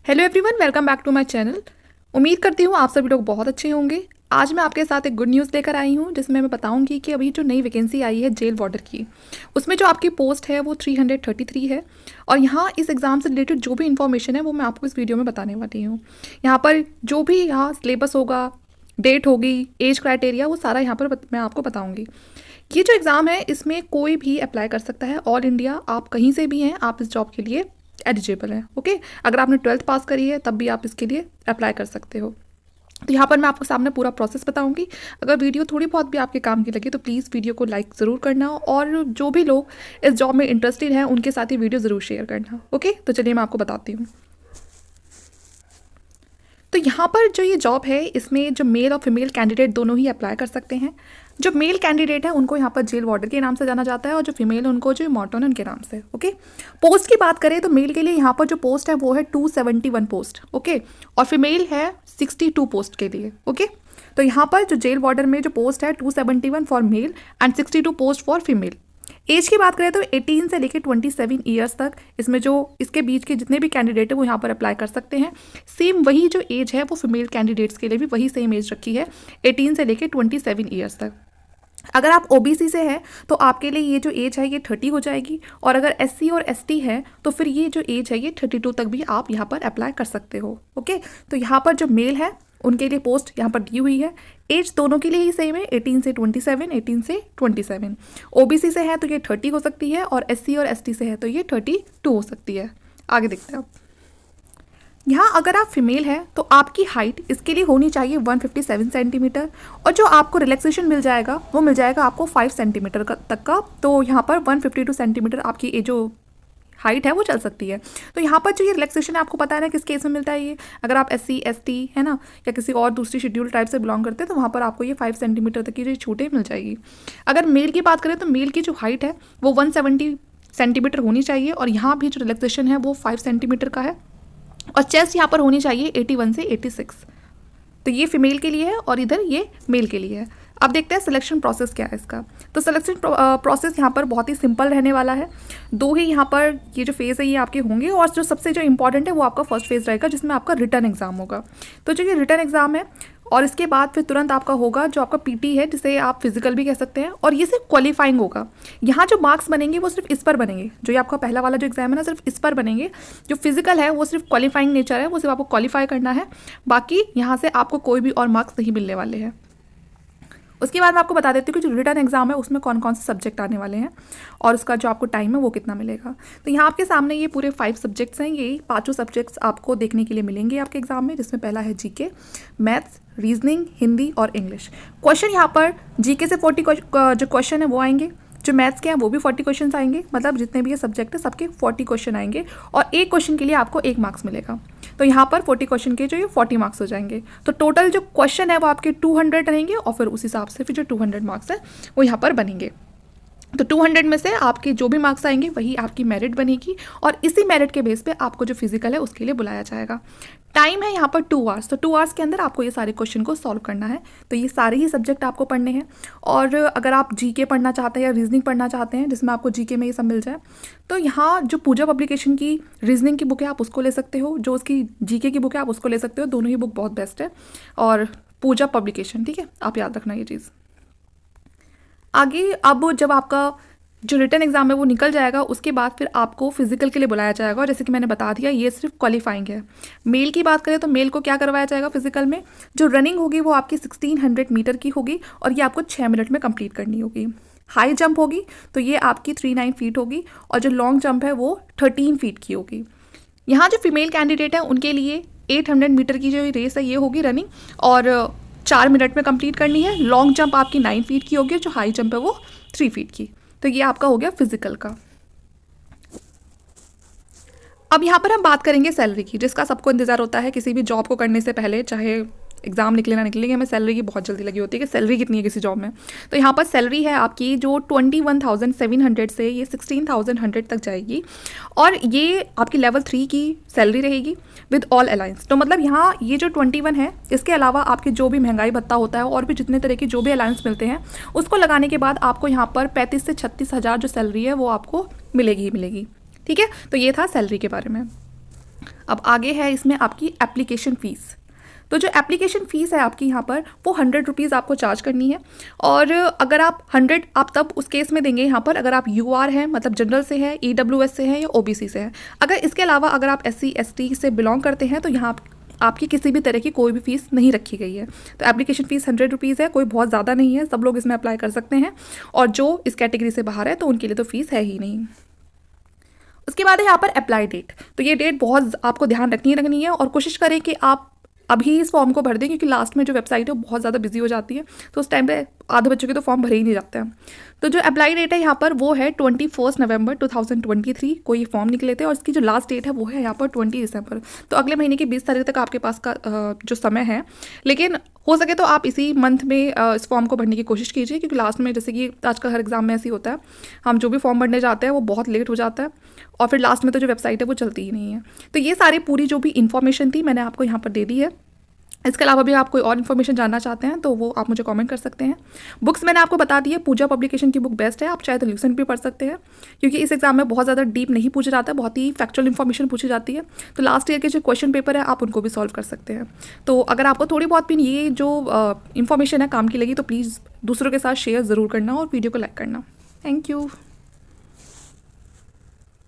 Hello everyone, welcome back to my channel. उम्मीद करती हूँ आप सभी लोग बहुत अच्छे होंगे। आज मैं आपके साथ एक गुड न्यूज़ लेकर आई हूँ जिसमें मैं बताऊंगी कि अभी जो नई वैकेंसी आई है जेल वार्डर की, उसमें जो आपकी पोस्ट है वो 333 है। और यहाँ इस एग्ज़ाम से रिलेटेड जो भी इन्फॉर्मेशन है वो मैं आपको इस वीडियो में बताने वाली हूँ। यहाँ पर जो भी यहाँ सिलेबस होगा, डेट होगी, एज क्राइटेरिया, वो सारा यहाँ पर मैं आपको बताऊँगी। ये जो एग्ज़ाम है इसमें कोई भी अप्लाई कर सकता है। ऑल इंडिया आप कहीं से भी हैं, आप इस जॉब के लिए एलिजिबल हैं। ओके, अगर आपने 12th पास करी है तब भी आप इसके लिए अप्लाई कर सकते हो। तो यहाँ पर मैं आपको सामने पूरा प्रोसेस बताऊंगी। अगर वीडियो थोड़ी बहुत भी आपके काम की लगे तो प्लीज़ वीडियो को लाइक ज़रूर करना, और जो भी लोग इस जॉब में इंटरेस्टेड हैं उनके साथ ही वीडियो ज़रूर शेयर करना। ओके, तो चलिए मैं आपको बताती हूँ। तो यहाँ पर जो ये जॉब है इसमें जो मेल और फीमेल कैंडिडेट दोनों ही अप्लाई कर सकते हैं। जो मेल कैंडिडेट है उनको यहाँ पर जेल वार्डर के नाम से जाना जाता है, और जो फीमेल है उनको जो मॉर्टोनन के नाम से। ओके, पोस्ट की बात करें तो मेल के लिए यहाँ पर जो पोस्ट है वो है 271 पोस्ट। ओके, और फीमेल है 62 पोस्ट के लिए। ओके, तो यहाँ पर जो जेल वार्डर में जो पोस्ट है 271 for male and 62 post for female. Age की बात करें तो 18 से लेकर 27 ईयर्स तक इसमें जो इसके बीच के जितने भी कैंडिडेट है वो यहाँ पर अप्लाई कर सकते हैं। सेम वही जो एज है वो फीमेल कैंडिडेट्स के लिए भी वही सेम एज रखी है, 18 से लेकर 27 ईयर्स तक। अगर आप ओबीसी से हैं तो आपके लिए ये जो एज है ये 30 हो जाएगी, और अगर एससी और एसटी है तो फिर ये जो एज है ये 32 तक भी आप यहाँ पर अप्लाई कर सकते हो। ओके, तो यहाँ पर जो मेल है उनके लिए पोस्ट यहाँ पर दी हुई है। एज दोनों के लिए ही सेम है, 18 से 27, 18 से 27। ओबीसी से है तो ये 30 हो सकती है, और एससी और एसटी से है तो ये 32 हो सकती है। आगे देखते हैं आप। यहाँ अगर आप फीमेल हैं तो आपकी हाइट इसके लिए होनी चाहिए 157 सेंटीमीटर, और जो आपको रिलैक्सेशन मिल जाएगा वो मिल जाएगा आपको 5 सेंटीमीटर तक का। तो यहाँ पर 152 सेंटीमीटर आपकी ये जो हाइट है वो चल सकती है। तो यहाँ पर जो ये रिलैक्सेशन है आपको पता है ना किस केस में मिलता है ये, अगर आप एससी एसटी है ना या किसी और दूसरी शेड्यूल टाइप से बिलोंग करते हैं तो वहाँ पर आपको ये 5 सेंटीमीटर तक की जो छूटें मिल जाएगी। अगर मेल की बात करें तो मेल की जो हाइट है वो 170 सेंटीमीटर होनी चाहिए, और यहाँ भी जो रिलैक्सेशन है वो 5 सेंटीमीटर का है, और चेस्ट यहाँ पर होनी चाहिए 81 से 86। तो ये फीमेल के लिए है और इधर ये मेल के लिए है। अब देखते हैं सिलेक्शन प्रोसेस क्या है इसका। तो सिलेक्शन प्रोसेस यहाँ पर बहुत ही सिंपल रहने वाला है। दो ही यहाँ पर ये जो फेज़ है ये आपके होंगे, और जो सबसे जो इंपॉर्टेंट है वो आपका फर्स्ट फेज़ रहेगा जिसमें आपका रिटर्न एग्जाम होगा। तो जो ये रिटर्न एग्जाम है और इसके बाद फिर तुरंत आपका होगा जो आपका पीटी है, जिसे आप फिजिकल भी कह सकते हैं, और ये सिर्फ क्वालिफाइंग होगा। यहाँ जो मार्क्स बनेंगे वो सिर्फ इस पर बनेंगे, जो ये आपका पहला वाला जो एग्जाम है ना सिर्फ इस पर बनेंगे। जो फिजिकल है वो सिर्फ क्वालिफाइंग नेचर है, वो सिर्फ आपको क्वालिफाई करना है, बाकी यहाँ से आपको कोई भी और मार्क्स नहीं मिलने वाले हैं। उसके बाद मैं आपको बता देती हूँ कि जो रिटर्न एग्जाम है उसमें कौन कौन से सब्जेक्ट आने वाले हैं और उसका जो आपको टाइम है वो कितना मिलेगा। तो यहाँ आपके सामने ये पूरे 5 सब्जेक्ट्स हैं। ये 5 सब्जेक्ट्स आपको देखने के लिए मिलेंगे आपके एग्जाम में, जिसमें पहला है जीके, मैथ्स, रीजनिंग, हिंदी और इंग्लिश। क्वेश्चन यहाँ पर जीके से 40 जो क्वेश्चन है वो आएंगे, जो मैथ्स के हैं वो भी 40 क्वेश्चन आएंगे। मतलब जितने भी ये सब्जेक्ट है सबके 40 क्वेश्चन आएंगे, और एक क्वेश्चन के लिए आपको 1 मार्क्स मिलेगा। तो यहाँ पर 40 क्वेश्चन के जो ये 40 मार्क्स हो जाएंगे। तो टोटल जो क्वेश्चन है वो आपके 200 रहेंगे, और फिर उस हिसाब से फिर जो 200 मार्क्स है वो यहाँ पर बनेंगे। तो 200 में से आपके जो भी मार्क्स आएंगे वही आपकी मेरिट बनेगी, और इसी मेरिट के बेस पे आपको जो फिजिकल है उसके लिए बुलाया जाएगा। टाइम है यहाँ पर 2 आवर्स। तो 2 आवर्स के अंदर आपको ये सारे क्वेश्चन को सॉल्व करना है। तो ये सारे ही सब्जेक्ट आपको पढ़ने हैं, और अगर आप जीके पढ़ना चाहते हैं या रीजनिंग पढ़ना चाहते हैं जिसमें आपको जीके में ये सब मिल जाए, तो यहाँ जो पूजा पब्लिकेशन की रीजनिंग की बुक है आप उसको ले सकते हो, जो उसकी जीके की बुक है आप उसको ले सकते हो। दोनों ही बुक बहुत बेस्ट है, और पूजा पब्लिकेशन, ठीक है, आप याद रखना ये चीज़। आगे अब जब आपका जो रिटर्न एग्जाम है वो निकल जाएगा उसके बाद फिर आपको फिजिकल के लिए बुलाया जाएगा, और जैसे कि मैंने बता दिया ये सिर्फ क्वालिफाइंग है। मेल की बात करें तो मेल को क्या करवाया जाएगा फिजिकल में, जो रनिंग होगी वो आपकी 1600 मीटर की होगी, और ये आपको 6 मिनट में कंप्लीट करनी होगी। हाई जंप होगी तो ये आपकी 39 फीट होगी, और जो लॉन्ग जंप है वो 13 फीट की होगी। यहाँ जो फीमेल कैंडिडेट है उनके लिए 800 मीटर की जो रेस है ये होगी रनिंग, और 4 मिनट में कंप्लीट करनी है। लॉन्ग जंप आपकी 9 फीट की होगी, जो हाई जंप है वो 3 फीट की। तो ये आपका हो गया फिजिकल का। अब यहाँ पर हम बात करेंगे सैलरी की, जिसका सबको इंतजार होता है किसी भी जॉब को करने से पहले, चाहे एग्जाम निकले ना निकले, हमें सैलरी की बहुत जल्दी लगी होती है कि सैलरी कितनी है किसी जॉब में। तो यहाँ पर सैलरी है आपकी जो 21,700 से ये 16,100 तक जाएगी, और ये आपकी लेवल 3 की सैलरी रहेगी विद ऑल अलायंस। तो मतलब यहाँ ये जो 21 है इसके अलावा आपके जो भी महंगाई भत्ता होता है और भी जितने तरह की जो भी अलायंस मिलते हैं उसको लगाने के बाद आपको यहाँ पर 35 से 36 हज़ार जो सैलरी है वो आपको मिलेगी ही मिलेगी। ठीक है, तो ये था सैलरी के बारे में। अब आगे है इसमें आपकी एप्लीकेशन फ़ीस। तो जो एप्लीकेशन फ़ीस है आपकी यहाँ पर वो 100 रुपीज़ आपको चार्ज करनी है। और अगर आप 100 आप तब उस केस में देंगे यहाँ पर अगर आप UR हैं, मतलब जनरल से है, EWS से है या OBC से है। अगर इसके अलावा अगर आप SC ST से बिलोंग करते हैं तो यहाँ आपकी किसी भी तरह की कोई भी फ़ीस नहीं रखी गई है। तो एप्लीकेशन फ़ीस 100 रुपीज़ है, कोई बहुत ज़्यादा नहीं है, सब लोग इसमें अप्लाई कर सकते हैं। और जो इस कैटेगरी से बाहर है तो उनके लिए तो फ़ीस है ही नहीं। उसके बाद है यहाँ पर अप्लाई डेट। तो ये डेट बहुत आपको ध्यान रखनी है और कोशिश करें कि आप अभी इस फॉर्म को भर दें, क्योंकि लास्ट में जो वेबसाइट है वो बहुत ज़्यादा बिजी हो जाती है, तो उस टाइम पे आधे बच्चों के तो फॉर्म भरे ही नहीं जाते हैं। तो जो अप्लाई डेट है यहाँ पर वो है 21 नवंबर 2023 को ये फॉर्म निकले थे, और इसकी जो लास्ट डेट है वो है यहाँ पर 20 दिसंबर। तो अगले महीने की 20 तारीख तक आपके पास का जो समय है। लेकिन हो सके तो आप इसी मंथ में इस फॉर्म को भरने की कोशिश कीजिए, क्योंकि लास्ट में जैसे कि आजकल हर एग्जाम में ऐसे ही होता है, हम जो भी फॉर्म भरने जाते हैं वो बहुत लेट हो जाता है और फिर लास्ट में तो जो वेबसाइट है वो चलती ही नहीं है। तो ये सारी पूरी जो भी इन्फॉर्मेशन थी मैंने आपको यहाँ पर दे दी है। इसके अलावा भी आप कोई और इन्फॉर्मेशन जानना चाहते हैं तो वो आप मुझे कमेंट कर सकते हैं। बुक्स मैंने आपको बता दी है, पूजा पब्लिकेशन की बुक बेस्ट है, आप चाहे तो ल्यूसेंट भी पढ़ सकते हैं, क्योंकि इस एग्जाम में बहुत ज़्यादा डीप नहीं पूछा जाता है, बहुत ही फैक्चुअल इन्फॉर्मेशन पूछी जाती है। तो लास्ट ईयर के जो क्वेश्चन पेपर है आप उनको भी सॉल्व कर सकते हैं। तो अगर आपको थोड़ी बहुत भी ये जो इन्फॉर्मेशन है काम की लगी तो प्लीज़ दूसरों के साथ शेयर ज़रूर करना और वीडियो को लाइक करना। Thank you.